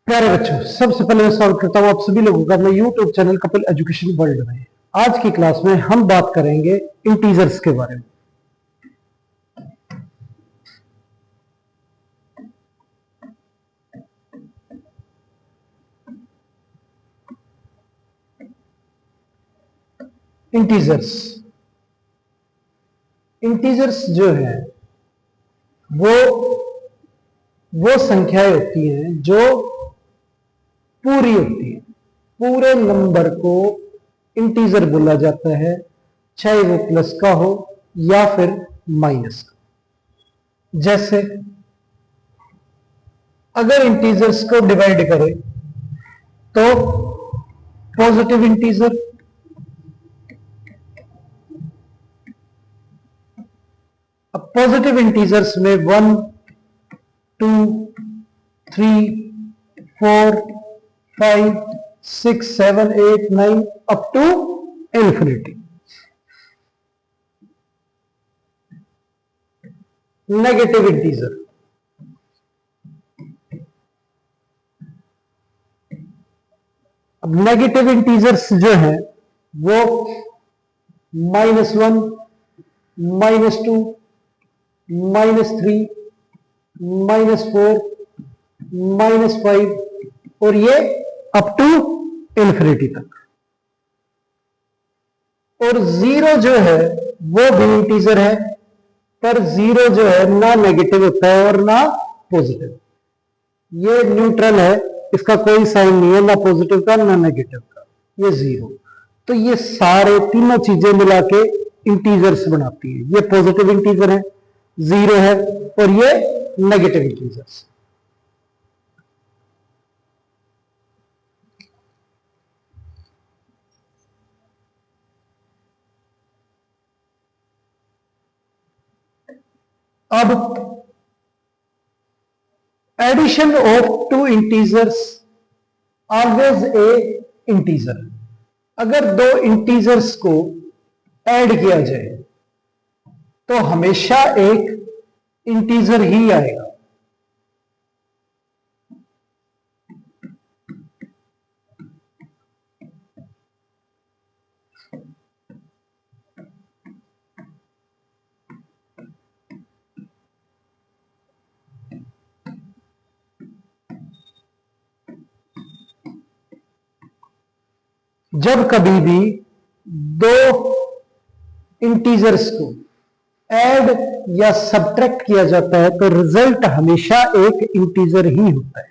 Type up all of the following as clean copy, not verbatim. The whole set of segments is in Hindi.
प्यारे बच्चों, सबसे पहले मैं स्वागत करता हूं आप सभी लोगों का अपने YouTube channel Kapil education world में। आज की क्लास में हम बात करेंगे इंटीजर्स के बारे में। इंटीजर्स इंटीजर्स जो है वो संख्याएं होती हैं जो पूरी होती है। पूरे नंबर को इंटीजर बोला जाता है, चाहे वो प्लस का हो या फिर माइनस का। जैसे अगर इंटीजर्स को डिवाइड करें तो पॉजिटिव इंटीजर, अब पॉजिटिव इंटीजर्स में 1, 2, 3, 4, 5, 6, 7, 8, 9 up to infinity. Negative integer, अब नेगेटिव इंटीजर्स जो है वो -1, -2, -3, -4, -5 और ये अप टू इंफिनिटी तक। और जीरो जो है वो भी इंटीजर है, पर जीरो जो है ना नेगेटिव होता है और ना पॉजिटिव। ये न्यूट्रल है, इसका कोई साइन नहीं है, ना पॉजिटिव का ना नेगेटिव का, ये जीरो। तो ये सारे तीनों चीजें मिला के इंटीजर्स बनाती है। ये पॉजिटिव इंटीजर है, जीरो है, और ये नेगेटिव इंटीजर्स। अब addition of two integers always a integer. अगर दो इंटीजर्स को ऐड किया जाए तो हमेशा एक इंटीजर ही आएगा। जब कभी भी दो इंटीजर्स को ऐड या सब्ट्रैक्ट किया जाता है तो रिजल्ट हमेशा एक इंटीजर ही होता है।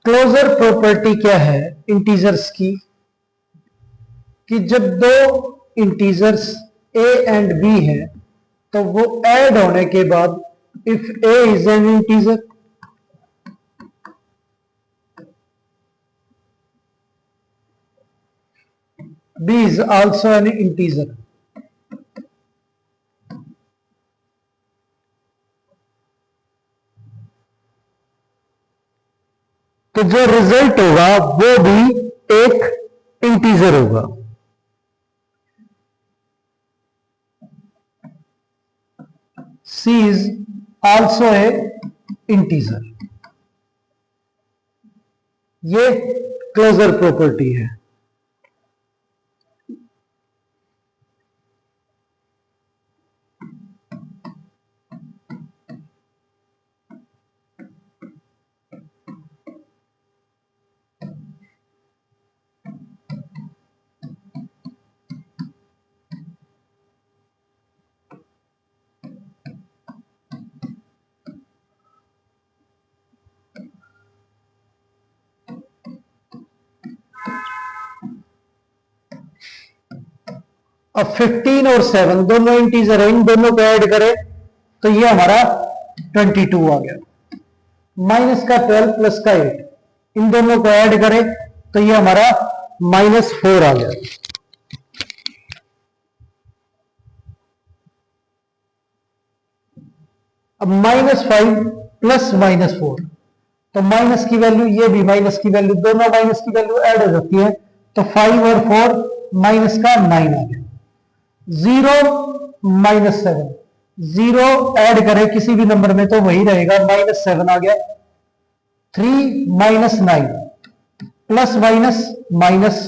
क्लोजर प्रॉपर्टी क्या है इंटीजर्स की, कि जब दो इंटीजर्स ए एंड बी है तो वो ऐड होने के बाद if A is an integer, B is also an integer, तो जो रिजल्ट होगा वो भी एक इंटीजर होगा। C is also a integer। ये क्लोजर प्रॉपर्टी है। अब 15 और 7 दोनों इंटीजर है, इन दोनों को ऐड करें तो ये हमारा 22 आ गया। माइनस का 12 प्लस का 8, इन दोनों को ऐड करें तो ये हमारा -4 आ गया। अब -5 प्लस -4, तो माइनस की वैल्यू, ये भी माइनस की वैल्यू, दोनों माइनस की वैल्यू ऐड हो जाती है, तो 5 और 4 माइनस का 9 आ गया। 0 -7, 0 ऐड करें किसी भी नंबर में तो वही रहेगा, -7 आ गया। 3 -9 प्लस माइनस माइनस,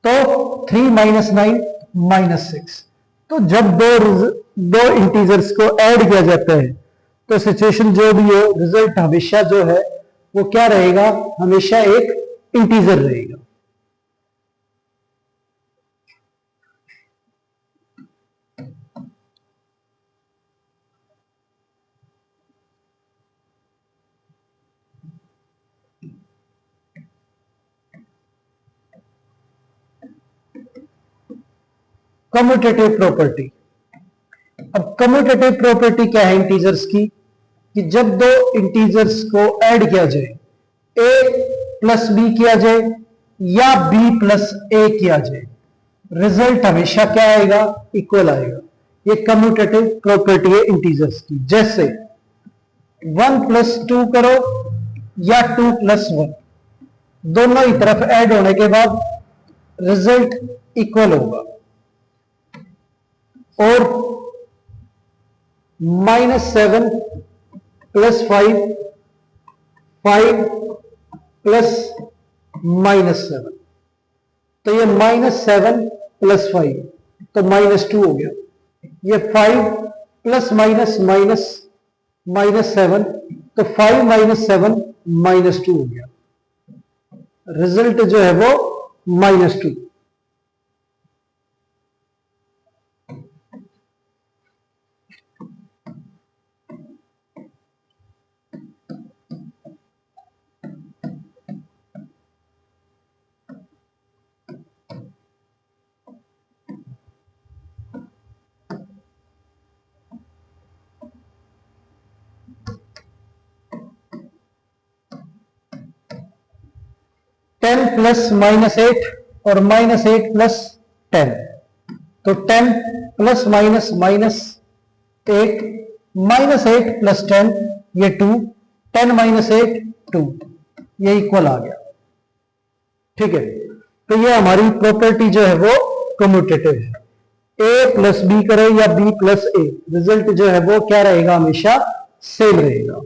तो 3 -9 -6। तो जब दो इंटीजर्स को ऐड किया जाता है तो सिचुएशन जो भी हो, रिजल्ट हमेशा जो है वो क्या रहेगा, हमेशा एक इंटीजर रहेगा। Commutative property. अब कम्यूटेटिव प्रॉपर्टी क्या है इंटीजर्स की, कि जब दो इंटीजर्स को ऐड किया जाए, a प्लस बी किया जाए या b प्लस a किया जाए, रिजल्ट हमेशा क्या आएगा, इक्वल आएगा। ये कम्यूटेटिव प्रॉपर्टी है इंटीजर्स की। जैसे 1 + 2 करो या 2 + 1, दोनों ही तरफ ऐड होने के बाद रिजल्ट इक्वल होगा। और -7 + 5, 5 + -7, तो ये -7 + 5 तो -2 हो गया। ये 5 + -7 तो 5 - 7 -2 हो गया। रिजल्ट जो है वो -2। टेन प्लस -8 और -8 + 10, तो 10 + -8 + 10 ये 2, 10 - 8 2, ये इक्वल आ गया। ठीक है, तो ये हमारी प्रॉपर्टी जो है वो कम्यूटेटिव है। a + b करें या b + a, रिजल्ट जो है वो क्या रहेगा, हमेशा सेम रहेगा।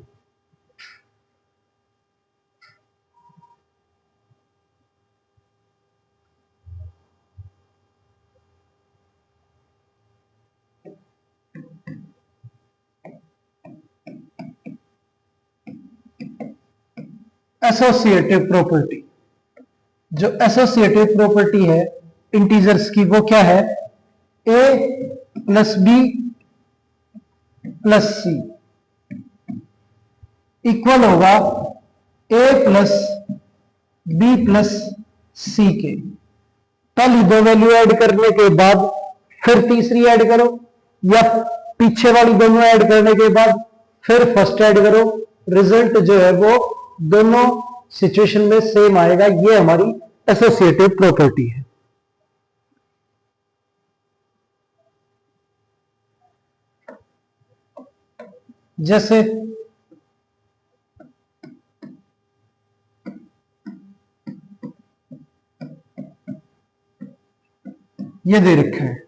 Associative property. जो एसोसिएटिव प्रॉपर्टी है इंटीजर्स की वो क्या है, a + b + c इक्वल होगा a + b + c के। पहली दो वैल्यू ऐड करने के बाद फिर तीसरी ऐड करो, या पीछे वाली दोनों ऐड करने के बाद फिर फर्स्ट ऐड करो, रिजल्ट जो है वो दोनों सिचुएशन में सेम आएगा। ये हमारी एसोसिएटिव प्रॉपर्टी है। जैसे ये दे रखा है,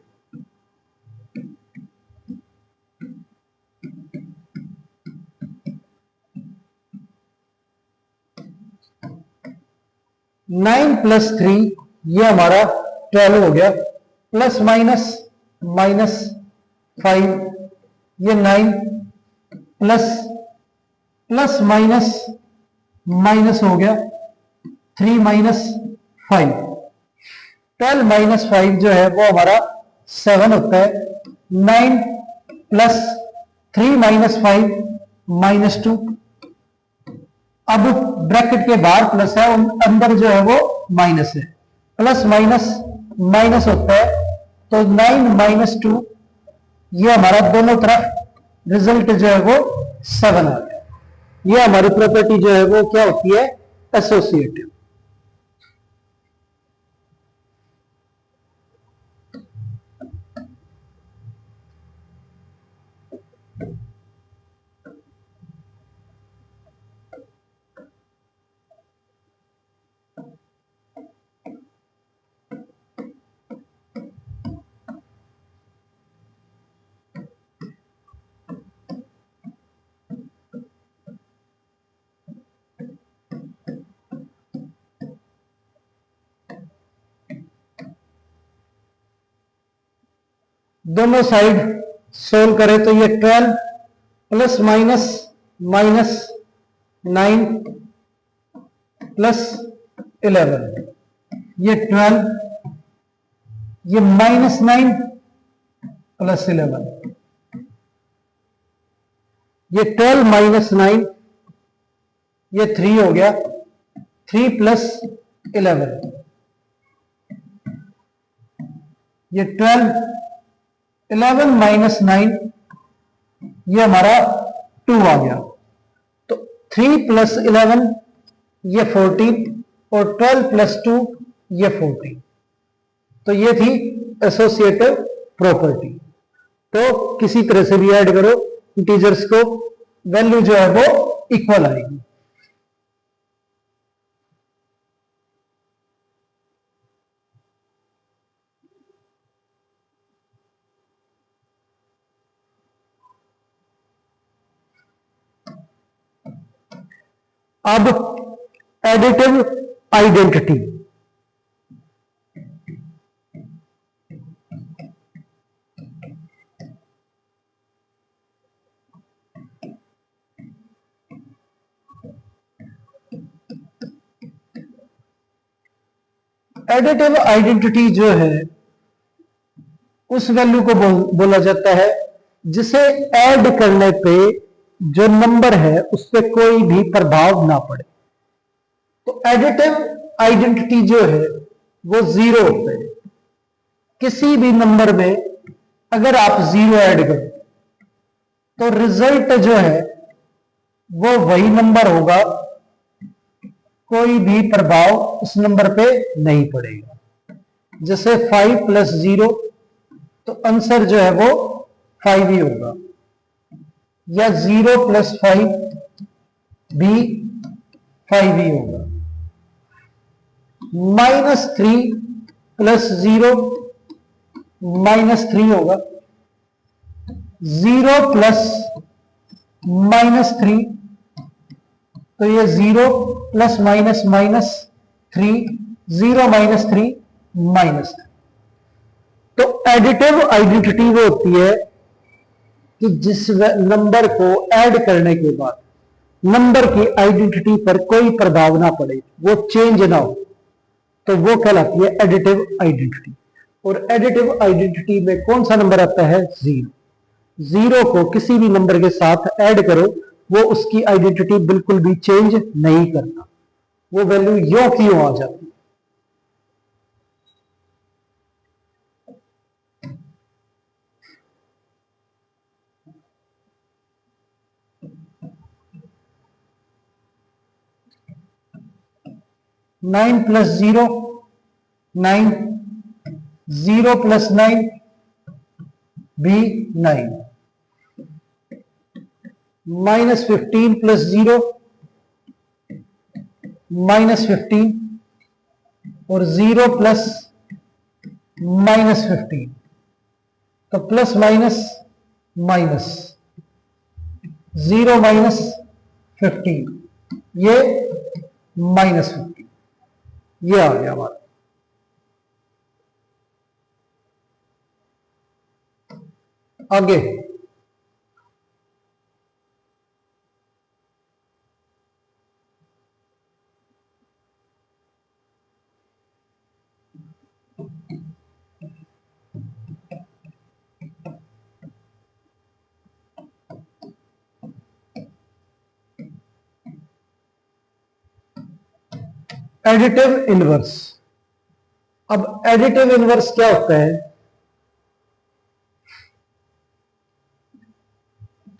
नाइन + 3 ये हमारा 12 हो गया, ±-5 ये 9 प्लस माइनस हो गया 3 - 5, 12 - 5 जो है वो हमारा 7 होता है। 9 + 3 - 5 -2, अब ब्रैकेट के बाहर प्लस है और अंदर जो है वो माइनस है। प्लस माइनस माइनस होता है, तो 9 माइनस 2, ये हमारा दोनों तरफ रिजल्ट जो है वो 7 आ गया। ये हमारी प्रॉपर्टी जो है वो क्या होती है, एसोसिएटिव। दोनों साइड सोल्व करें तो ये 12 प्लस माइनस माइनस 9 प्लस 11, ये 12, ये माइनस 9 प्लस 11, ये 12 माइनस 9, ये 3 हो गया, 3 प्लस 11, ये 12, 11 माइनस 9, ये हमारा 2 आ गया। तो 3 प्लस 11 ये 14 और 12 प्लस 2 ये 14। तो ये थी एसोसिएटिव प्रॉपर्टी। तो किसी तरह से भी ऐड करो इंटीजर्स को, वैल्यू जो है वो इक्वल आएगी। अब एडिटिव आइडेंटिटी, एडिटिव आइडेंटिटी जो है उस वैल्यू को बोला जाता है जिसे ऐड करने पे जो नंबर है उस पर कोई भी प्रभाव ना पड़े। तो एडिटिव आइडेंटिटी जो है वो 0 होता है। किसी भी नंबर में अगर आप 0 ऐड करो तो रिजल्ट जो है वो वही नंबर होगा, कोई भी प्रभाव उस नंबर पे नहीं पड़ेगा। जैसे 5 प्लस 0, तो आंसर जो है वो 5 ही होगा, या 0 प्लस 5 भी 5 ही होगा। -3 प्लस 0 -3 होगा, 0 प्लस -3, तो ये 0 plus minus minus 3, 0 minus 3 minus. तो एडिटिव आइडेंटिटी वो होती है कि जिस नंबर को ऐड करने के बाद नंबर की आइडेंटिटी पर कोई प्रभाव ना पड़े, वो चेंज ना हो, तो वो कहलाती है एडिटिव आइडेंटिटी। और एडिटिव आइडेंटिटी में कौन सा नंबर आता है, 0। 0 को किसी भी नंबर के साथ ऐड करो, वो उसकी आइडेंटिटी बिल्कुल भी चेंज नहीं करता, वो वैल्यू यो की यो आ जाती है। नाइन प्लस 0 9, 0 प्लस 9 भी 9, -15 प्लस 0 -15, और 0 प्लस -15, तो प्लस माइनस माइनस, 0 माइनस 15, ये -15, ये आ गया हमारा। आगे एडिटिव इनवर्स। अब एडिटिव इनवर्स क्या होता है,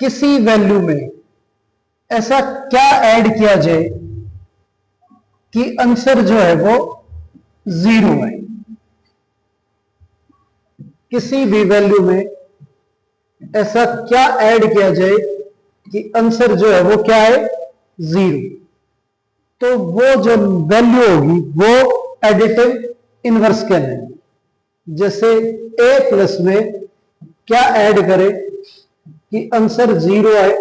किसी वैल्यू में ऐसा क्या ऐड किया जाए कि आंसर जो है वो 0 है। किसी भी वैल्यू में ऐसा क्या ऐड किया जाए कि आंसर जो है वो क्या है 0, तो वो जो वैल्यू होगी वो एडिटिव इनवर्स कहलाएगी। जैसे a प्लस में क्या ऐड करें कि आंसर 0 आए,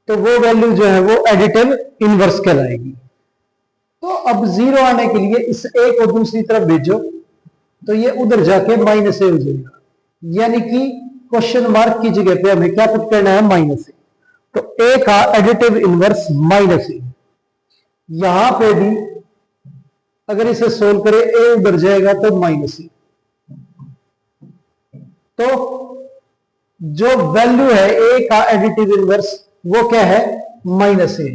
तो वो वैल्यू जो है वो एडिटिव इनवर्स कहलाएगी। तो अब 0 आने के लिए इस a को दूसरी तरफ भेजो तो ये उधर जाके माइनस ए हो जाएगा, यानी कि क्वेश्चन मार्क की जगह पे हमें क्या पुट करना है माइनस ए। तो a का एडिटिव इनवर्स माइनस ए। यहां पे भी अगर इसे सोल्व करें a उधर जाएगा तो माइनस ए। तो जो वैल्यू है a का एडिटिव इनवर्स वो क्या है माइनस ए।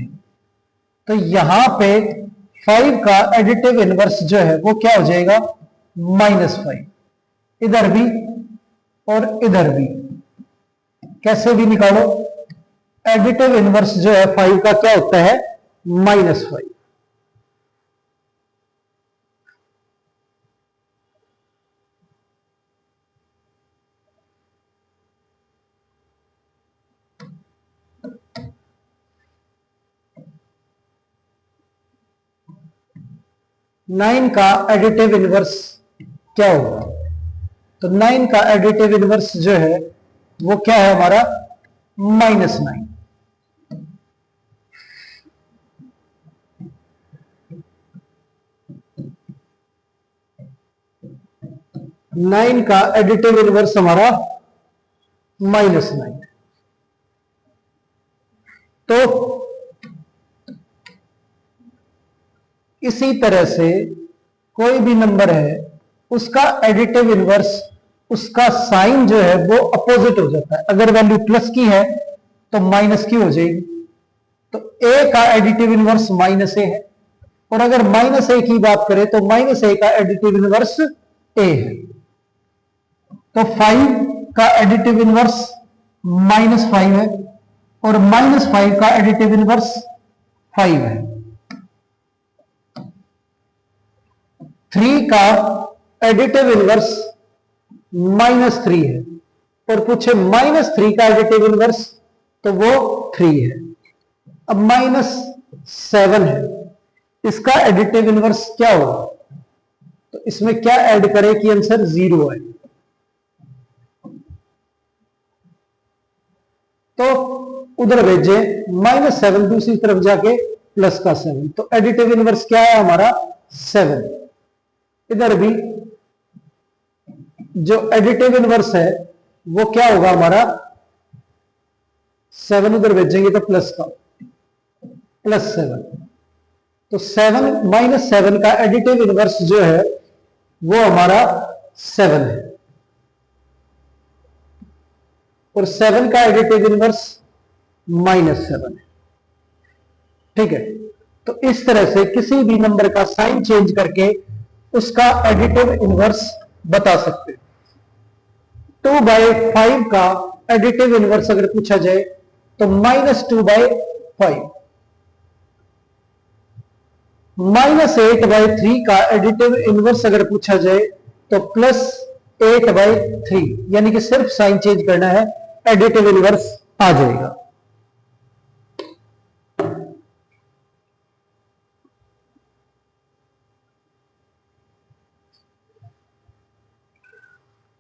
तो यहां पे 5 का एडिटिव इनवर्स जो है वो क्या हो जाएगा -5। इधर भी और इधर भी कैसे भी निकालो, एडिटिव इनवर्स जो है 5 का क्या होता है -5। नाइन का एडिटिव इनवर्स क्या होगा, तो 9 का एडिटिव इनवर्स जो है वो क्या है हमारा -9। 9 का एडिटिव इनवर्स हमारा -9। तो इसी तरह से कोई भी नंबर है उसका एडिटिव इनवर्स, उसका साइन जो है वो अपोजिट हो जाता है। अगर वैल्यू प्लस की है तो माइनस की हो जाएगी। तो ए का एडिटिव इनवर्स माइनस ए है, और अगर माइनस ए की बात करें तो माइनस ए का एडिटिव इनवर्स ए है। तो 5 का एडिटिव इनवर्स -5 है, और -5 का एडिटिव इनवर्स 5 है। 3 का एडिटिव इनवर्स -3 है, और पूछे -3 का एडिटिव इनवर्स तो वो 3 है। अब -7 है, इसका एडिटिव इनवर्स क्या होगा, तो इसमें क्या ऐड करें कि आंसर 0 है। तो उधर भेजे -7, दूसरी तरफ जाके +7, तो एडिटिव इनवर्स क्या है हमारा 7। इधर भी जो एडिटिव इनवर्स है वो क्या होगा हमारा 7, उधर भेजेंगे तो प्लस का +7। तो 7 का एडिटिव इनवर्स जो है वो हमारा 7 है, और 7 का एडिटिव इनवर्स -7 है। ठीक है, तो इस तरह से किसी भी नंबर का साइन चेंज करके उसका एडिटिव इनवर्स बता सकते हैं। 2/5 का एडिटिव इनवर्स अगर पूछा जाए तो -2/5। -8/3 का एडिटिव इनवर्स अगर पूछा जाए तो +8/3, यानी कि सिर्फ साइन चेंज करना है, एडिटिव इनवर्स आ जाएगा।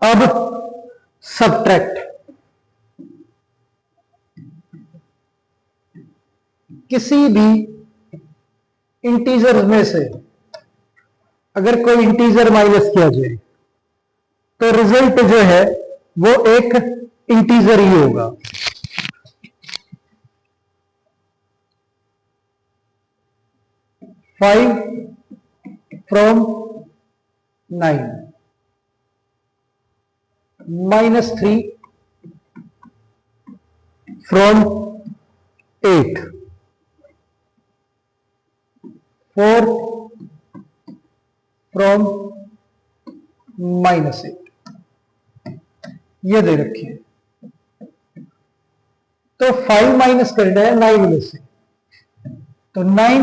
अब सब्ट्रैक्ट, किसी भी इंटीजर में से अगर कोई इंटीजर माइनस किया जाए तो रिजल्ट जो है वो एक इंटीजर ही होगा। 5 फ्रॉम 9, -3 फ्रॉम 8, 4 फ्रॉम -8। ये दे रखी है, तो 5 माइनस करना है 9 में से, तो 9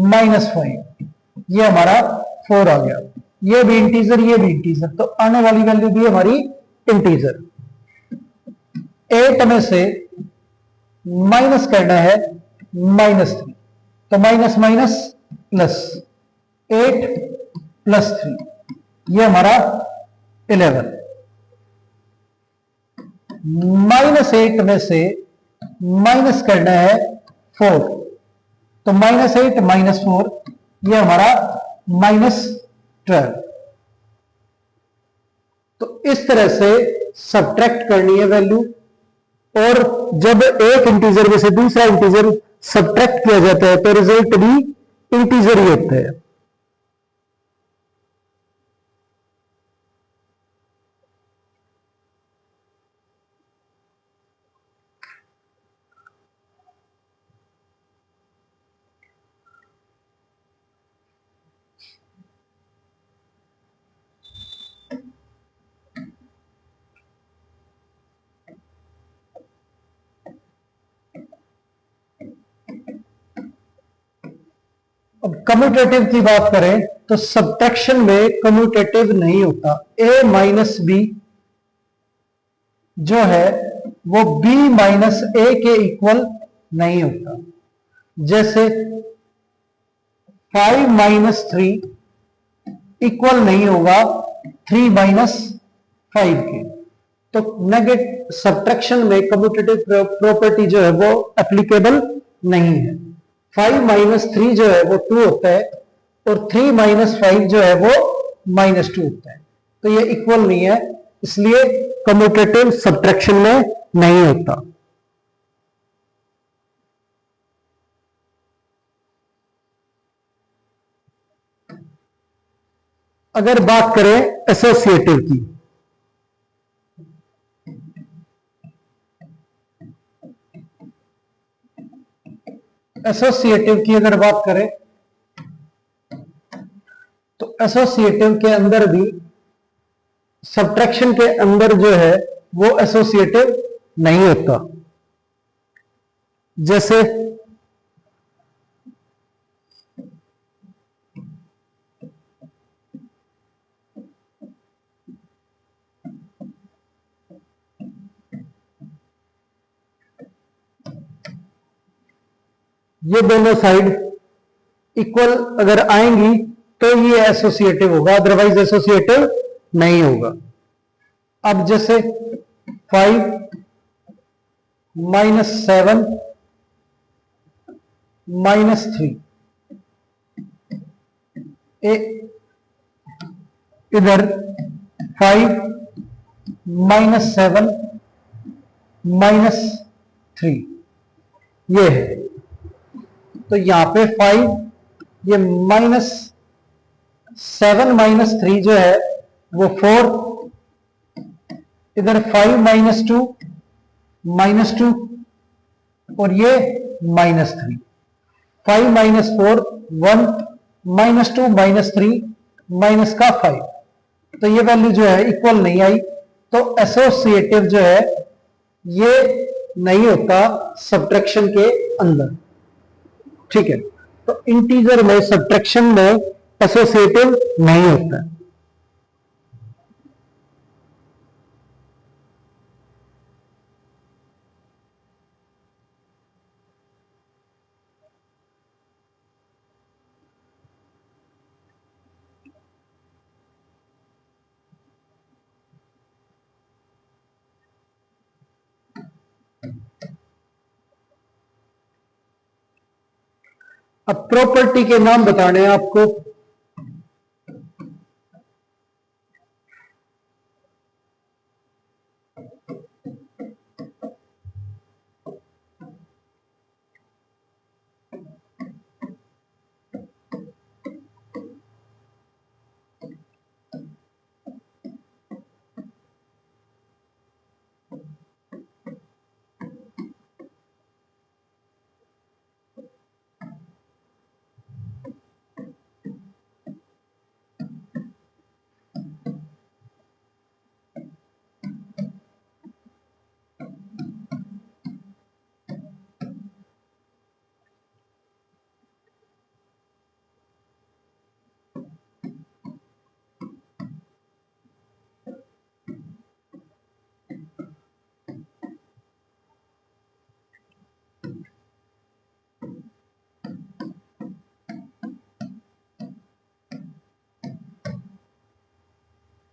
माइनस 5, ये हमारा 4 आ गया। ये भी इंटीजर, ये भी इंटीजर, तो आने वाली वैल्यू भी हमारी इंटीजर। 8 में से माइनस करना है -3, तो माइनस माइनस प्लस, 8 प्लस 3, ये हमारा 11। -8 में से माइनस करना है 4, तो -8 -4, ये हमारा -12। तो इस तरह से सब्ट्रैक्ट करनी है वैल्यू, और जब एक इंटीजर में से दूसरा इंटीजर सब्ट्रैक्ट किया जाता है तो रिजल्ट भी इंटीजर ही होता है। अब कम्यूटेटिव की बात करें तो सब्ट्रैक्शन में कम्यूटेटिव नहीं होता। a माइनस बी जो है वो b माइनस ए के इक्वल नहीं होता। जैसे 5 माइनस 3 इक्वल नहीं होगा 3 माइनस 5 के। तो नेगेटिव सब्ट्रैक्शन में कम्यूटेटिव प्रॉपर्टी जो है वो एप्लीकेबल नहीं है। 5 माइनस 3 जो है वो 2 होता है, और 3 माइनस 5 जो है वो -2 होता है, तो ये इक्वल नहीं है, इसलिए कम्यूटेटिव सब्ट्रैक्शन में नहीं होता। अगर बात करें एसोसिएटिव की, एसोसिएटिव की अगर बात करें तो एसोसिएटिव के अंदर भी, सब्ट्रैक्शन के अंदर जो है वो एसोसिएटिव नहीं होता। जैसे ये दोनों साइड इक्वल अगर आएंगी तो ये एसोसिएटिव होगा, अदरवाइज एसोसिएटिव नहीं होगा। अब जैसे 5 -7 -3, इधर 5 -7 -3, ये है। तो यहां पे 5, ये -7 -3 जो है वो 4, इधर 5 -2 -2, और ये -3, 5 -4 1, -2 -3 माइनस का 5, तो ये वैल्यू जो है इक्वल नहीं आई, तो एसोसिएटिव जो है ये नहीं होता सब्ट्रैक्शन के अंदर। ठीक है, तो इंटीजर में सब्ट्रैक्शन में एसोसिएटिव नहीं होता। अब प्रॉपर्टी के नाम बताने हैं आपको।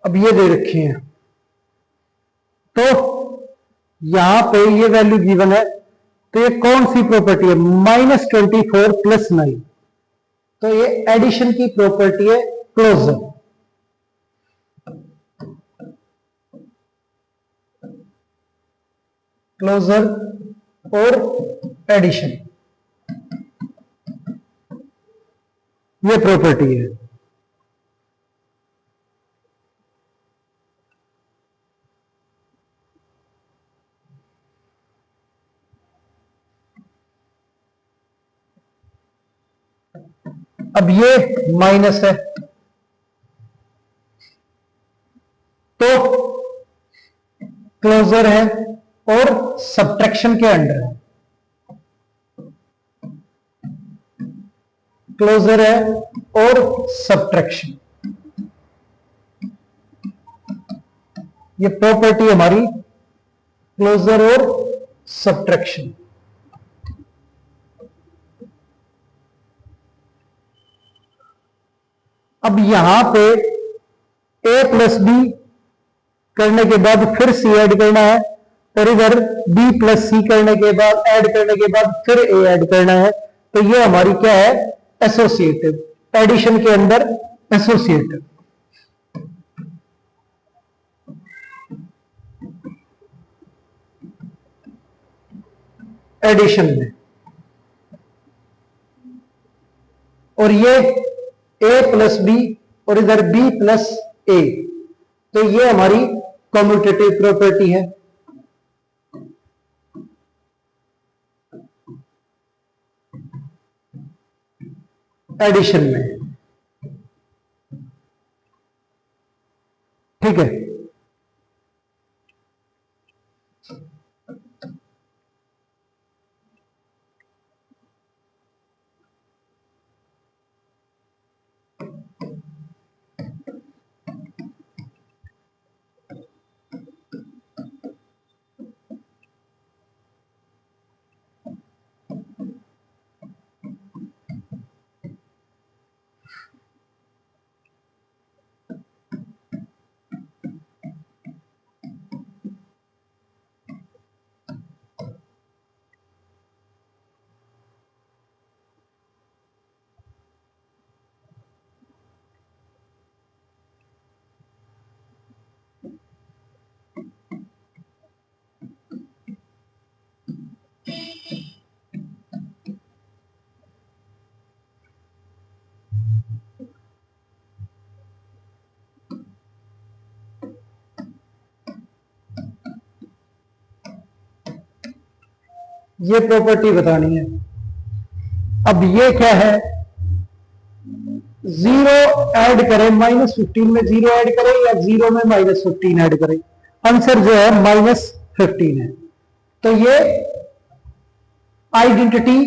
अब ये दे रखी है, तो यहां पे ये वैल्यू गिवन है, तो ये कौन सी प्रॉपर्टी है, -24 + 9, तो ये एडिशन की प्रॉपर्टी है, क्लोजर। क्लोजर और एडिशन, ये प्रॉपर्टी है। अब ये माइनस है, तो क्लोजर है और सब्ट्रैक्शन के अंडर है, क्लोजर है और सब्ट्रैक्शन, ये प्रॉपर्टी हमारी क्लोजर और सब्ट्रैक्शन। अब यहां पे a + b करने के बाद फिर c ऐड करना है, और इधर b + c करने के बाद ऐड करने के बाद फिर a ऐड करना है, तो ये हमारी क्या है, एसोसिएटिव, एडिशन के अंदर एसोसिएटिव। एडिशन में, और ये a + b और इधर b + a, तो ये हमारी कम्यूटेटिव प्रॉपर्टी है। एडिशन में, ठीक है। ये प्रॉपर्टी बतानी है। अब ये क्या है, जीरो ऐड करें, -15 में जीरो ऐड करें या जीरो में -15 ऐड करें, आंसर जो है -15 है। तो ये आइडेंटिटी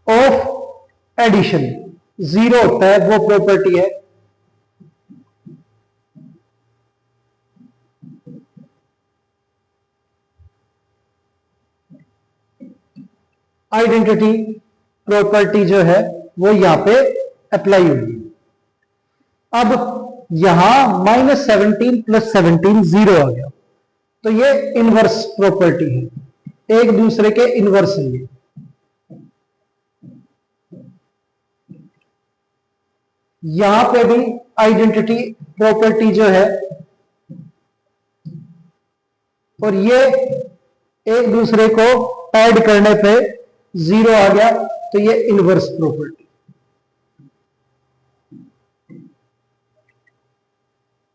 ऑफ एडिशन जीरो होता है, वो प्रॉपर्टी है। आइडेंटिटी प्रॉपर्टी जो है वो यहां पे अप्लाई होगी। अब यहां -17 + 17 जीरो आ गया, तो ये इनवर्स प्रॉपर्टी है, एक दूसरे के इनवर्स है ये। यहां पे भी आइडेंटिटी प्रॉपर्टी जो है, और ये एक दूसरे को ऐड करने पे जीरो आ गया, तो ये इनवर्स प्रॉपर्टी।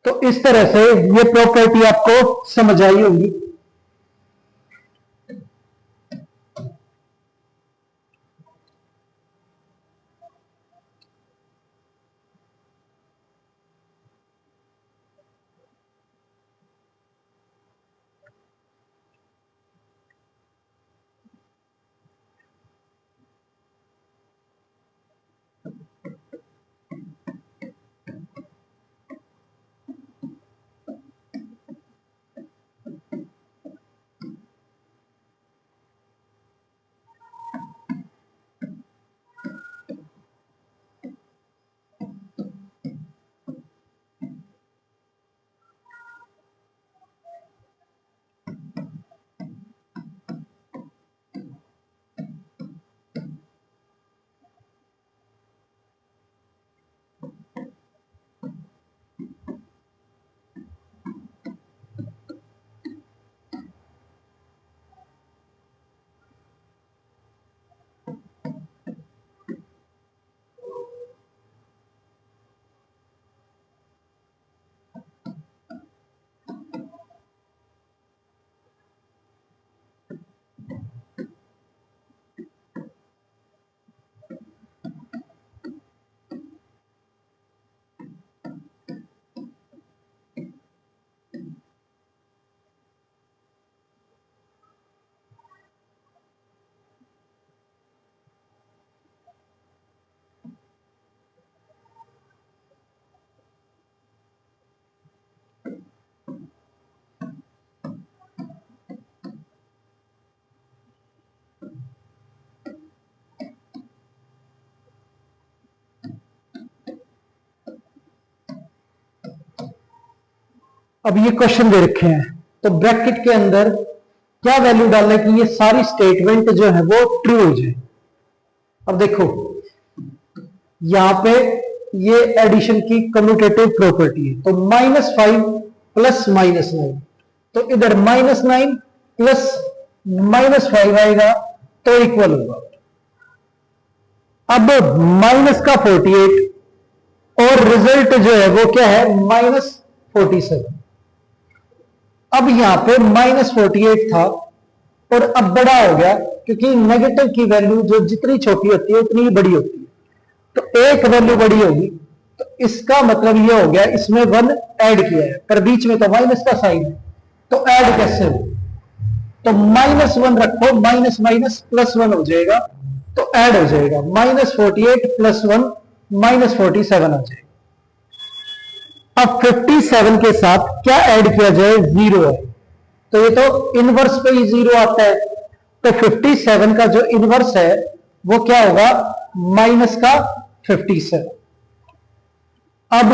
तो इस तरह से ये प्रॉपर्टी आपको समझ आई होगी। अब ये क्वेश्चन दे रखे हैं, तो ब्रैकेट के अंदर क्या वैल्यू डालना है कि ये सारी स्टेटमेंट जो है वो ट्रू हो जाए। अब देखो यहां पे ये एडिशन की कम्यूटेटिव प्रॉपर्टी है, तो -5 प्लस -9, तो इधर -9 प्लस -5 आएगा तो इक्वल होगा। अब माइनस का 48 और रिजल्ट जो है वो क्या है -47। अब यहां पे -48 था और अब बड़ा हो गया, क्योंकि नेगेटिव की वैल्यू जो जितनी छोटी होती है उतनी ही बड़ी होती है, तो एक वैल्यू बड़ी होगी, तो इसका मतलब ये हो गया इसमें 1 ऐड किया है, पर बीच में तो माइनस का साइन है, तो ऐड कैसे हो, तो -1 रखो, माइनस माइनस प्लस 1 हो जाएगा, तो ऐड हो जाएगा, -48 प्लस 1 -47 आ जाएगा। अब 57 के साथ क्या ऐड किया जाए, 0 है, तो ये तो इनवर्स पे ही 0 आता है, तो 57 का जो इनवर्स है वो क्या होगा, माइनस का 57। अब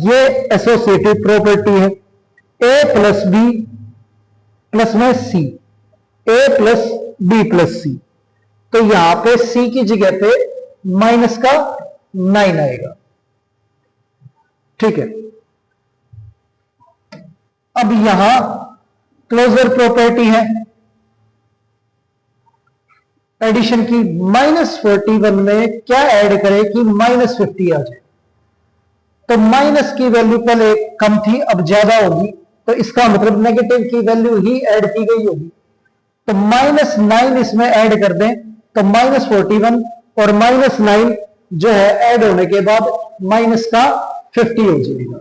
ये एसोसिएटिव प्रॉपर्टी है, a प्लस बी प्लस में सी, a प्लस बी प्लस सी, तो यहां पे c की जगह पे माइनस का 9 आएगा, ठीक है। अब यहां क्लोजर प्रॉपर्टी है एडिशन की, -41 में क्या ऐड करें कि -50 आ जाए, तो माइनस की वैल्यू पहले कम थी अब ज्यादा होगी, तो इसका मतलब नेगेटिव की वैल्यू ही ऐड की गई होगी, तो -9 इसमें ऐड कर दें तो -41 और -9 जो है ऐड होने के बाद माइनस का 50 हो जाएगा।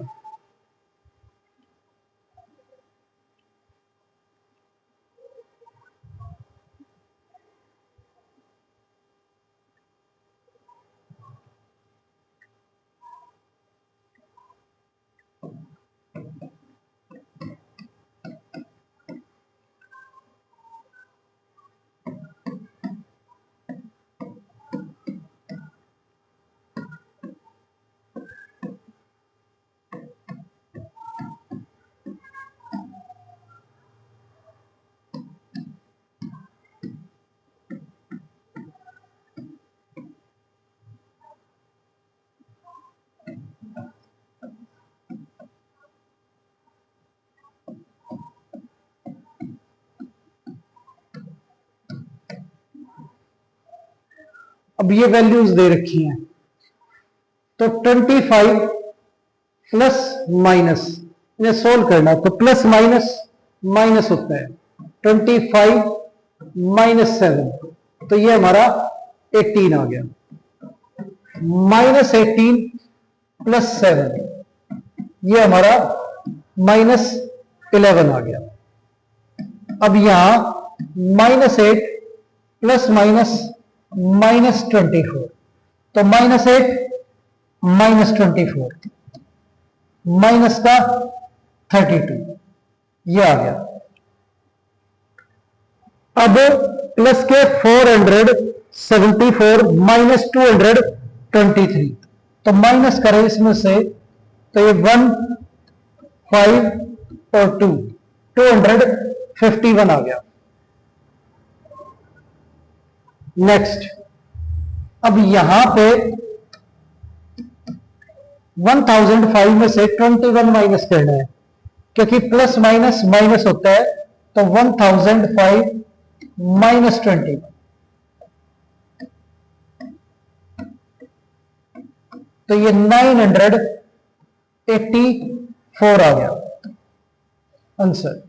अब ये वैल्यूज दे रखी हैं, तो 25 प्लस माइनस, इन्हें सोल्व करना, तो प्लस माइनस माइनस होता है, 25 -7, तो ये हमारा 18 आ गया, -18 प्लस 7, ये हमारा -11 आ गया। अब यहां -8 प्लस माइनस -24, तो -8 -24 माइनस का 32, ये आ गया। अब प्लस के 474 -223, तो माइनस करें इसमें से, तो ये 1 5 और 2 251 आ गया। नेक्स्ट, अब यहां पे 1005 में से 21 माइनस करना है, क्योंकि प्लस माइनस माइनस होता है, तो 1005 -21, तो ये 984 आ गया आंसर।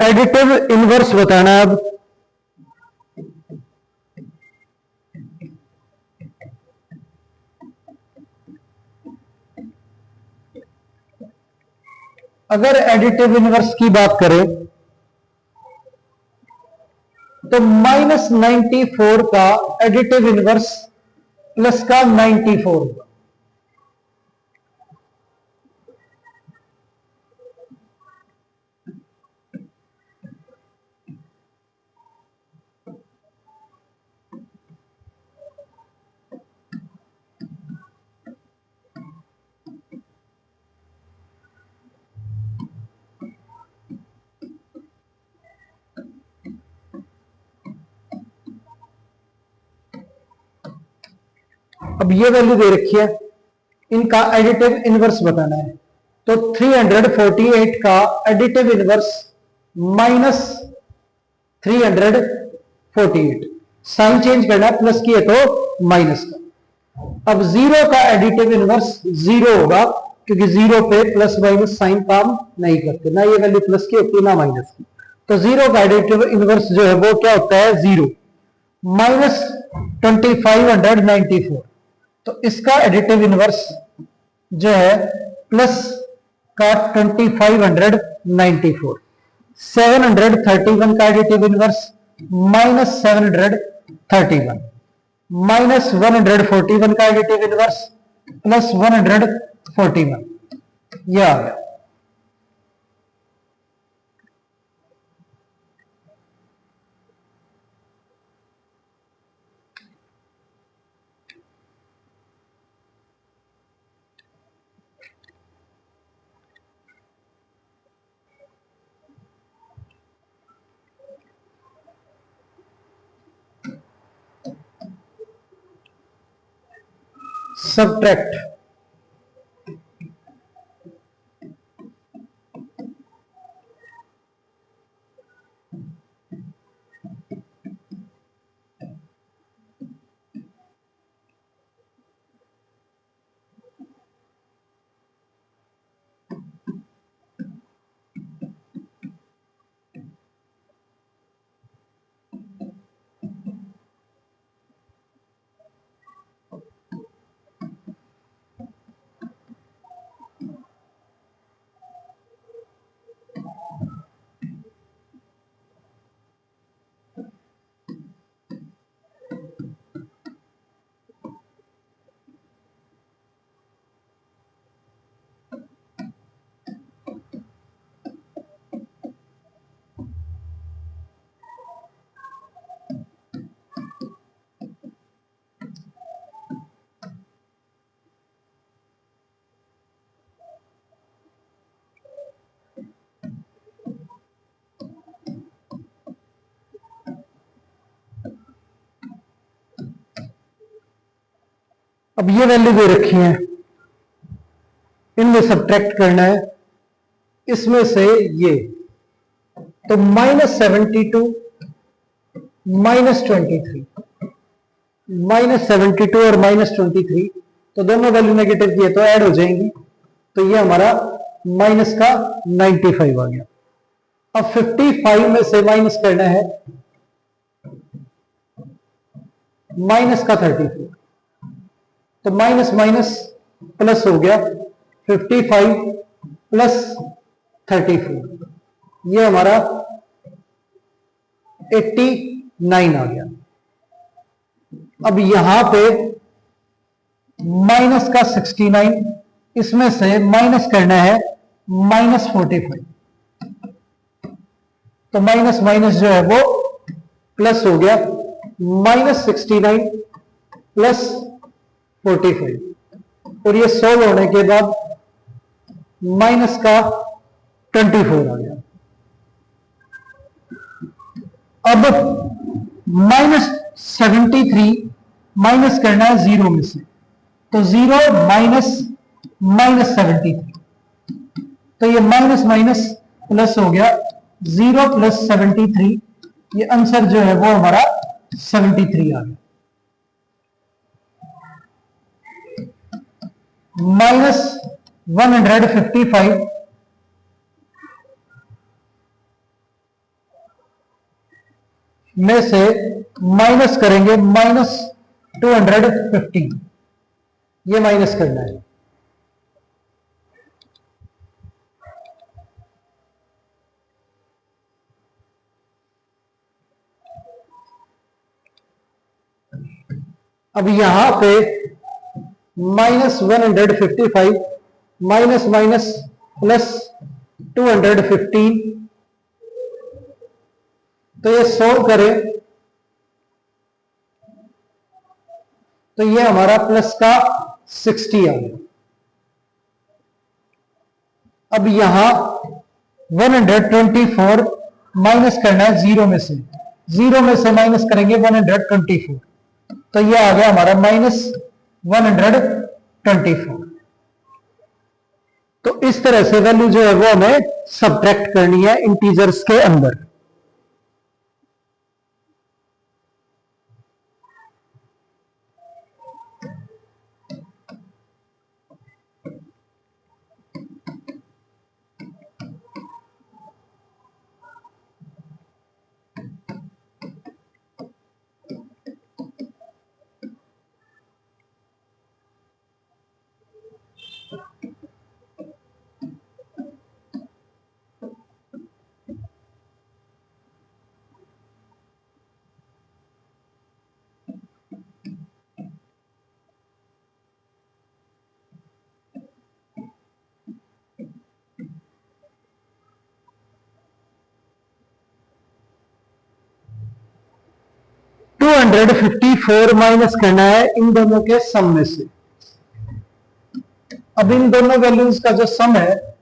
एडिटिव इनवर्स बताना है अब। अगर एडिटिव इनवर्स की बात करें तो -94 का एडिटिव इनवर्स प्लस का 94 होगा, अब ये वैल्यू दे रखी है, इनका एडिटिव इनवर्स बताना है। तो 348 का additive inverse minus 348, sign change करना है, प्लस की है तो माइनस का। अब 0 का एडिटिव इनवर्स 0 होगा, क्योंकि 0 पे प्लस माइनस साइन काम नहीं करते, ना ये वैल्यू प्लस की होती है ना माइनस की। तो 0 का एडिटिव इनवर्स जो है वो क्या होता है, 0 माइनस 2594। तो इसका एडिटिव इनवर्स जो है प्लस का 2594, 731 का एडिटिव इनवर्स माइनस 731, माइनस 141 का एडिटिव इनवर्स प्लस 141, यह आ गया। सब्ट्रैक्ट, अब ये वैल्यू दे रखी है, इनमें सब्ट्रैक्ट करना है, इसमें से ये, तो -72 -23, -72 और -23, तो दोनों वैल्यू नेगेटिव की है तो ऐड हो जाएंगी, तो ये हमारा माइनस का 95 आ गया। अब 55 में से माइनस करना है माइनस का 34, तो माइनस माइनस प्लस हो गया, 55 प्लस 34, ये हमारा 89 आ गया। अब यहां पे माइनस का 69, इसमें से माइनस करना है -45, तो माइनस माइनस जो है वो प्लस हो गया, -69 प्लस 45, और ये सोल्व होने के बाद माइनस का 24 आ गया। अब -73 माइनस करना है 0 में से, तो 0 -73, तो ये माइनस माइनस प्लस हो गया, 0 प्लस 73, ये आंसर जो है वो हमारा 73 आ गया। -155 में से माइनस करेंगे -250, ये माइनस करना है। अब यहां पे -155 माइनस माइनस प्लस 215, तो ये सोल्व करें तो ये हमारा प्लस का 60 आ गया। अब यहां 124 माइनस करना है 0 में से, 0 में से माइनस करेंगे 124, तो ये आ गया हमारा -60। 124। तो इस तरह से वैल्यू जो है वो हमें सब्ट्रैक्ट करनी है इंटीजर्स के अंदर। टू 254 माइनस करना है इन दोनों के सम में से। अब इन दोनों वैल्यूज का जो सम है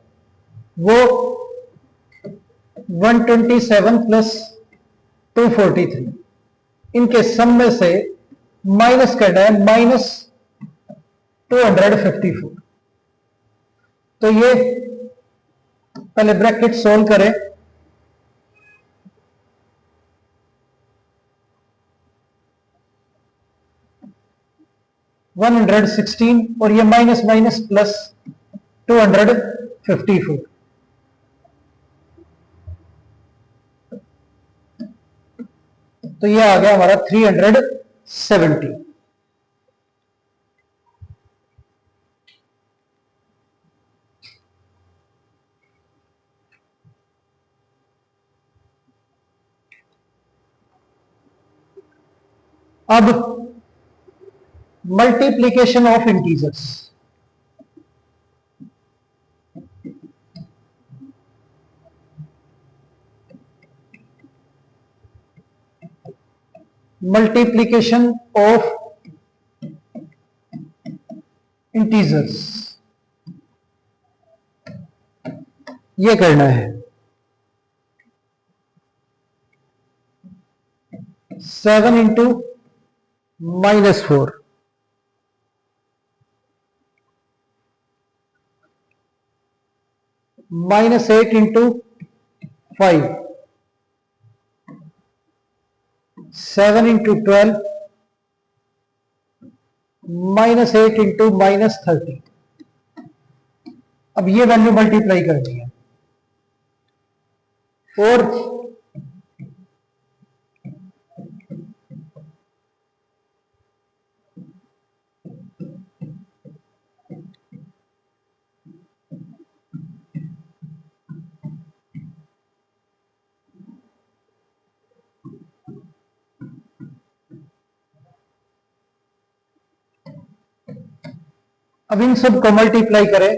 वो 127 प्लस 243, इनके सम में से माइनस करना है -254। तो ये पहले ब्रैकेट सोल्व करें। -116 और ये माइनस माइनस प्लस 254। तो ये आ गया हमारा 370। अब multiplication of integers. Multiplication of integers ये करना है। 7 इंटू -4 -8 इंटू 5 7 इंटू 12 -8 इंटू -30। अब ये वैल्यू मल्टीप्लाई करनी है और अब इन सब को मल्टीप्लाई करें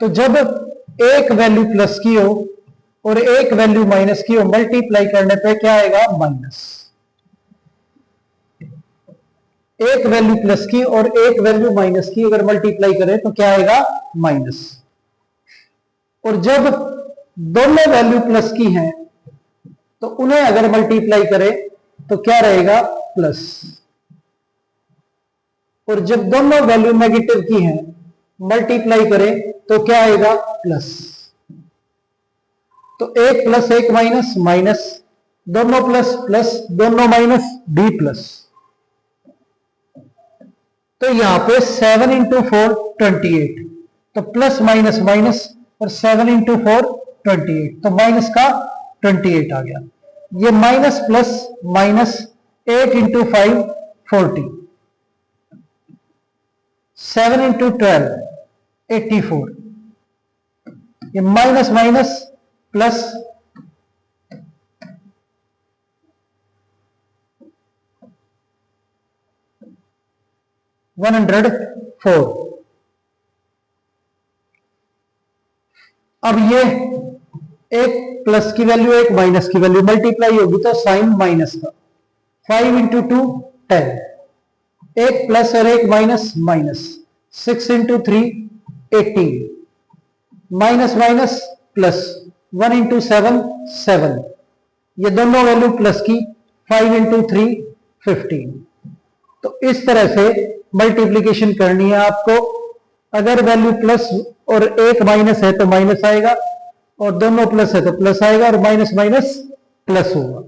तो जब एक वैल्यू प्लस की हो और एक वैल्यू माइनस की हो, मल्टीप्लाई करने पे क्या आएगा? माइनस। एक वैल्यू प्लस की और एक वैल्यू माइनस की अगर मल्टीप्लाई करें तो क्या आएगा? माइनस। और जब दोनों वैल्यू प्लस की हैं तो उन्हें अगर मल्टीप्लाई करें तो क्या रहेगा? प्लस। और जब दोनों वैल्यू नेगेटिव की हैं मल्टीप्लाई करें तो क्या आएगा? प्लस। तो एक प्लस एक माइनस माइनस, दोनों प्लस प्लस, दोनों माइनस, बी प्लस। तो यहां पे 7 इंटू 4 28, तो प्लस माइनस माइनस और 7 इंटू 4 28, तो माइनस का 28 आ गया। ये minus plus minus 8 into 5 40, 7 into 12 84, ये माइनस माइनस प्लस 104। अब ये एक प्लस की वैल्यू एक माइनस की वैल्यू मल्टीप्लाई होगी तो साइन माइनस का। 5 इंटू 2 10, एक प्लस और एक minus minus, 6 into 3 18, minus minus plus, 1 into 7 7, ये दोनों वैल्यू प्लस की, 5 इंटू 3 15। तो इस तरह से मल्टीप्लीकेशन करनी है आपको। अगर वैल्यू प्लस और एक माइनस है तो माइनस आएगा, और दोनों प्लस है तो प्लस आएगा, और माइनस माइनस प्लस होगा।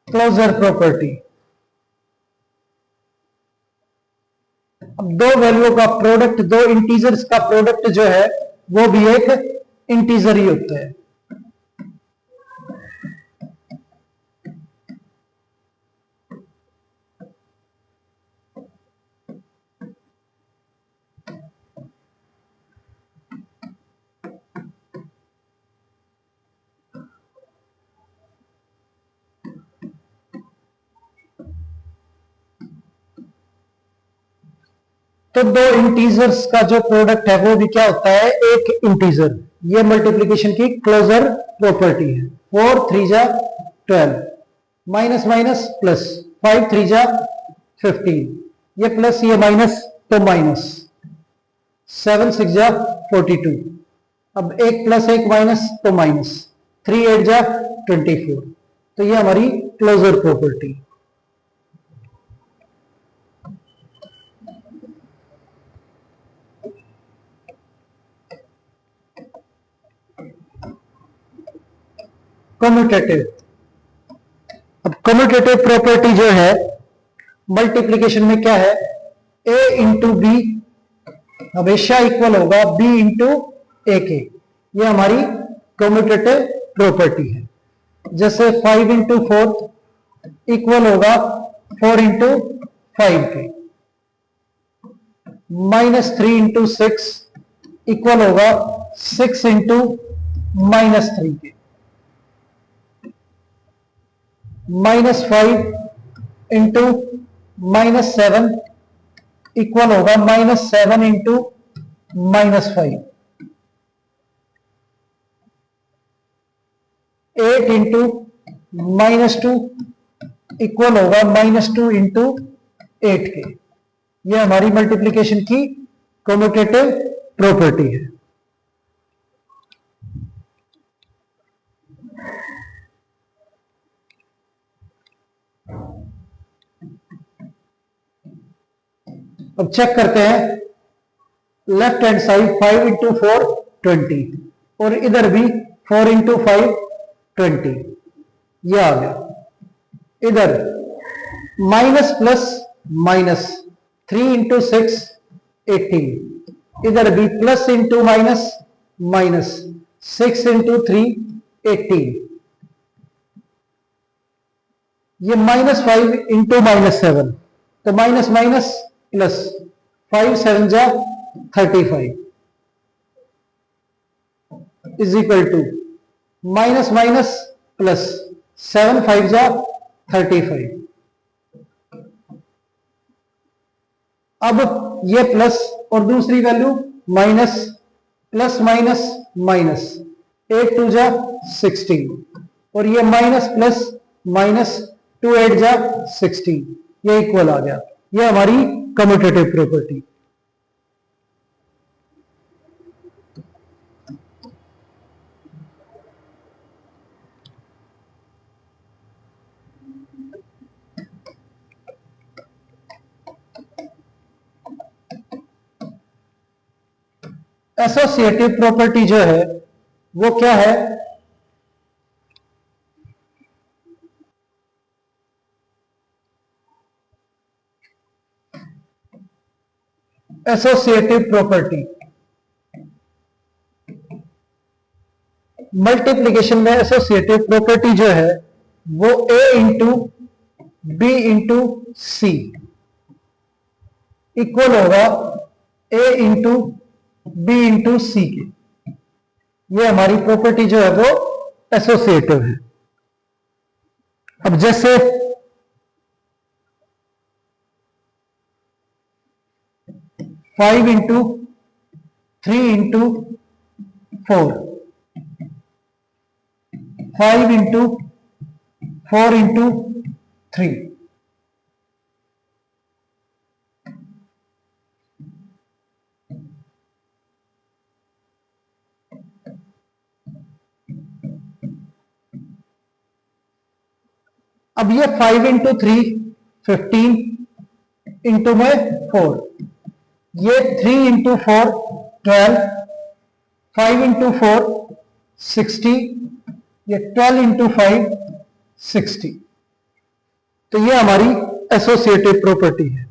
Closure property. अब दो वैल्यू का प्रोडक्ट, दो इंटीजर्स का प्रोडक्ट जो है वो भी एक इंटीजर ही होता है। तो दो इंटीजर्स का जो प्रोडक्ट है वो भी क्या होता है, एक इंटीजर। ये मल्टीप्लीकेशन की क्लोजर प्रॉपर्टी है। 4 3 जा 12, माइनस माइनस प्लस, 5 3 जा 15, ये प्लस ये माइनस तो माइनस, 7 6 जा 42। अब एक प्लस एक माइनस तो माइनस, 3 8 जा 24। तो ये हमारी क्लोजर प्रॉपर्टी। कम्यूटेटिव। अब कम्यूटेटिव प्रॉपर्टी जो है मल्टीप्लीकेशन में क्या है, a इंटू बी हमेशा इक्वल होगा b इंटू ए के। ये हमारी कम्यूटेटिव प्रॉपर्टी है। जैसे 5 इंटू 4 इक्वल होगा 4 इंटू 5 के, माइनस 3 इंटू 6 इक्वल होगा 6 इंटू माइनस 3 के, माइनस 5 इंटू माइनस 7 इक्वल होगा minus 7 into minus 5, 8 into minus 2 equal होगा माइनस 2 इंटू 8 के। यह हमारी मल्टीप्लीकेशन की कम्यूटेटिव प्रॉपर्टी है। अब चेक करते हैं, लेफ्ट हैंड साइड 5 इंटू 4 20, और इधर भी 4 इंटू 5 20, ये आ गया। इधर माइनस प्लस माइनस 3 इंटू 6 18, इधर भी plus into minus minus 6 into 3 18, ये माइनस 5 इंटू माइनस 7, तो माइनस माइनस प्लस, 5 7 जा 35 is equal to minus minus plus, 7 5 जा 35। अब ये प्लस और दूसरी value minus, plus minus minus, 8 2 जा 16, और ये माइनस प्लस माइनस 2 8 जा 16, ये इक्वल आ गया। ये हमारी कम्यूटेटिव प्रॉपर्टी। एसोसिएटिव प्रॉपर्टी जो है वो क्या है, एसोसिएटिव प्रॉपर्टी मल्टीप्लीकेशन में एसोसिएटिव प्रॉपर्टी जो है वो a into B into C equal होगा a into B into C के। ये हमारी प्रॉपर्टी जो है वो एसोसिएटिव है। अब जैसे 5 इंटू 3 इंटू 4, 5 इंटू 4 इंटू 3, अब ये 5 इंटू 3 15 इंटू में 4, ये 3 इंटू 4 12, 5 इंटू 4 60, ये 12 इंटू 5 60। तो ये हमारी एसोसिएटिव प्रॉपर्टी है।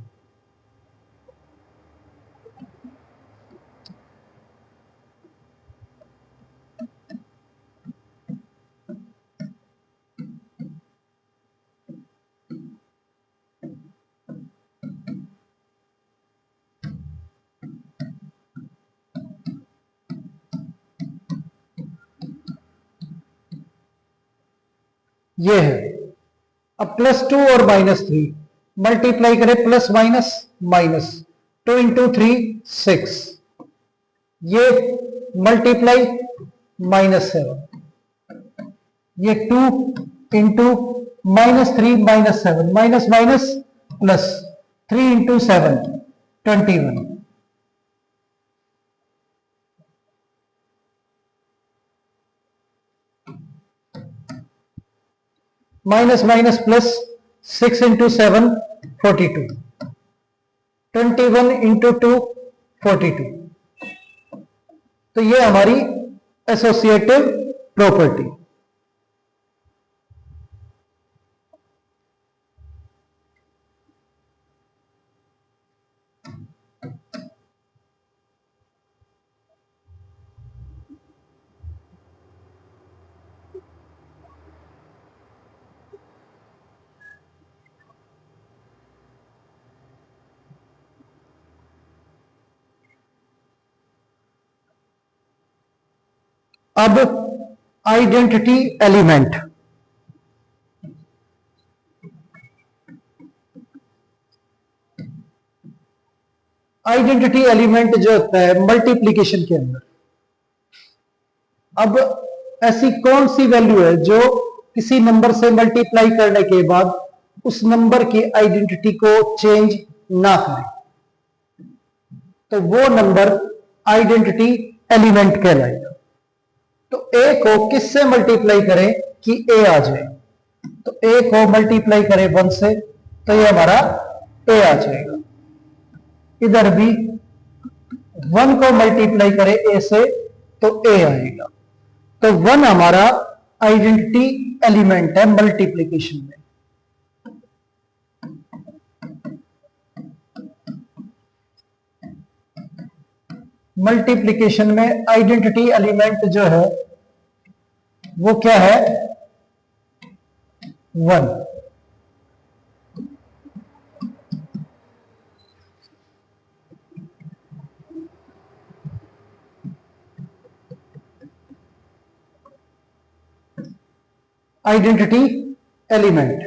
ये है। अब +2 और -3 मल्टीप्लाई करें, प्लस माइनस माइनस, 2 इंटू 3 6, ये मल्टीप्लाई -7, ये 2 into -3 -7, minus minus plus, 3 into 7 21, minus minus plus, 6 into 7 42, 21 into 2 42। तो ये हमारी एसोसिएटिव प्रॉपर्टी। अब आइडेंटिटी एलिमेंट, आइडेंटिटी एलिमेंट जो होता है मल्टीप्लिकेशन के अंदर, अब ऐसी कौन सी वैल्यू है जो किसी नंबर से मल्टीप्लाई करने के बाद उस नंबर की आइडेंटिटी को चेंज ना करे, तो वो नंबर आइडेंटिटी एलिमेंट कहलाएगा। तो ए को किससे मल्टीप्लाई करें कि ए आ जाए, तो ए को मल्टीप्लाई करें 1 से, तो ये हमारा ए आ जाएगा। इधर भी 1 को मल्टीप्लाई करें ए से, तो ए आएगा। तो 1 हमारा आइडेंटिटी एलिमेंट है मल्टीप्लिकेशन में। मल्टीप्लिकेशन में आइडेंटिटी एलिमेंट जो है वो क्या है, 1। Identity element.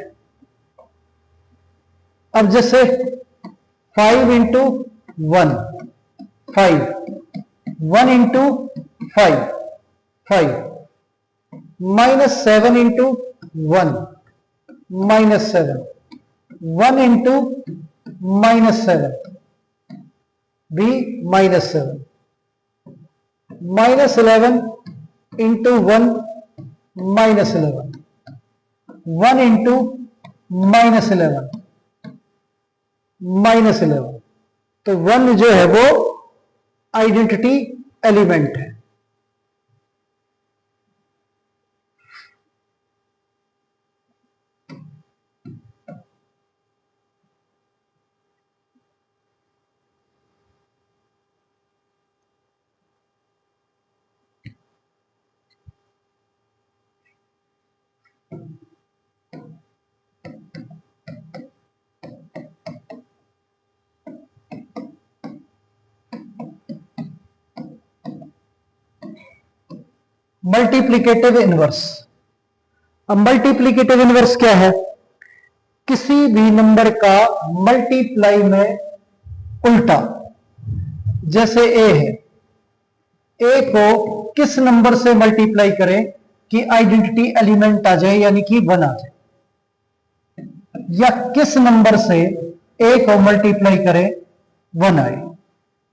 अब जैसे 5 इंटू 1 5, 1 इंटू 5 5, -7 इंटू 1 -7, 1 इंटू -7 भी -7, -11 इंटू 1 -11, 1 इंटू -11 -11। तो 1 जो है वो आइडेंटिटी एलिमेंट है। Multiplicative inverse. अब मल्टीप्लिकेटिव इनवर्स क्या है, किसी भी नंबर का मल्टीप्लाई में उल्टा, जैसे ए है ए को किस नंबर से मल्टीप्लाई करें कि आइडेंटिटी एलिमेंट आ जाए, यानी कि 1 आ जाए, या किस नंबर से ए को मल्टीप्लाई करें 1 आए,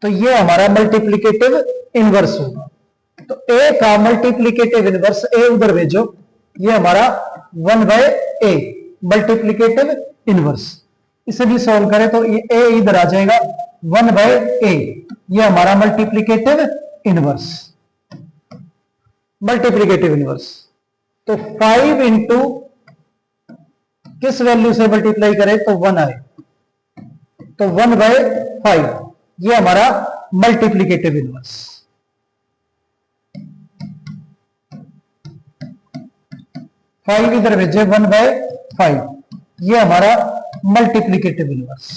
तो ये हमारा मल्टीप्लिकेटिव इनवर्स होगा। तो ए का मल्टीप्लिकेटिव इनवर्स, ए उधर भेजो, ये हमारा 1/a मल्टीप्लिकेटिव इनवर्स। इसे भी सॉल्व करें तो ये ए इधर आ जाएगा 1/a, ये हमारा मल्टीप्लिकेटिव इनवर्स, मल्टीप्लिकेटिव इनवर्स। तो 5 इंटू किस वैल्यू से मल्टीप्लाई करें तो 1 आए, तो 1/5, ये हमारा मल्टीप्लिकेटिव इनवर्स। 5 इधर भेजे 1/5, ये हमारा मल्टीप्लिकेटिव इनवर्स।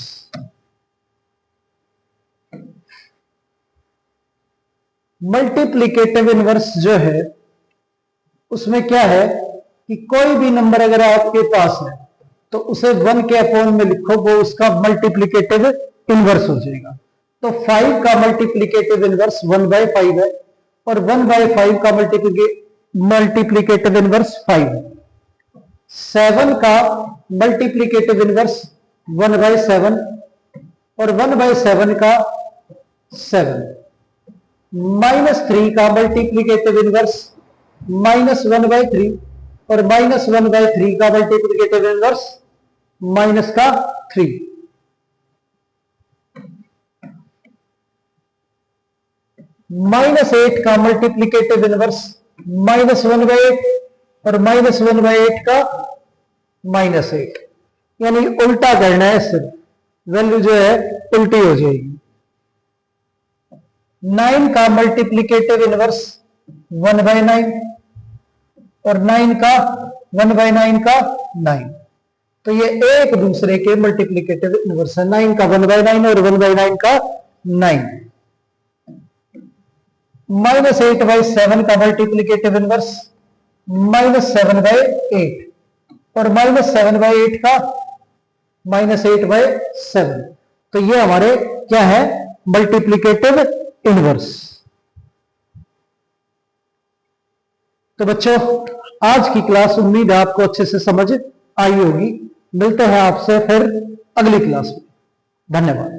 मल्टीप्लिकेटिव इनवर्स जो है उसमें क्या है कि कोई भी नंबर अगर आपके पास है तो उसे 1 के अपॉन में लिखो, वो उसका मल्टीप्लिकेटिव इनवर्स हो जाएगा। तो 5 का मल्टीप्लिकेटिव इनवर्स 1/5 है, और 1/5 का मल्टीप्लिकेटिव इनवर्स 5 है। 7 का मल्टीप्लिकेटिव इनवर्स 1/7, और 1/7 का 7। -3 का मल्टीप्लिकेटिव इनवर्स -1/3, और -1/3 का मल्टीप्लिकेटिव इनवर्स -3। -8 का मल्टीप्लिकेटिव इनवर्स -1/8, और -1/8 का -8, यानी उल्टा करना है, सिर्फ वैल्यू जो है उल्टी हो जाएगी। 9 का मल्टीप्लिकेटिव इनवर्स 1/9, और 9 का 1/9 का 9, तो ये एक दूसरे के मल्टीप्लिकेटिव इनवर्स है। 9 का 1/9 और 1/9 का 9। -8/7 का मल्टीप्लिकेटिव इनवर्स -7/8, और -7/8 का -8/7, तो ये हमारे क्या है, मल्टीप्लिकेटिव इनवर्स। तो बच्चों, आज की क्लास उम्मीद है आपको अच्छे से समझ आई होगी। मिलते हैं आपसे फिर अगली क्लास में। धन्यवाद।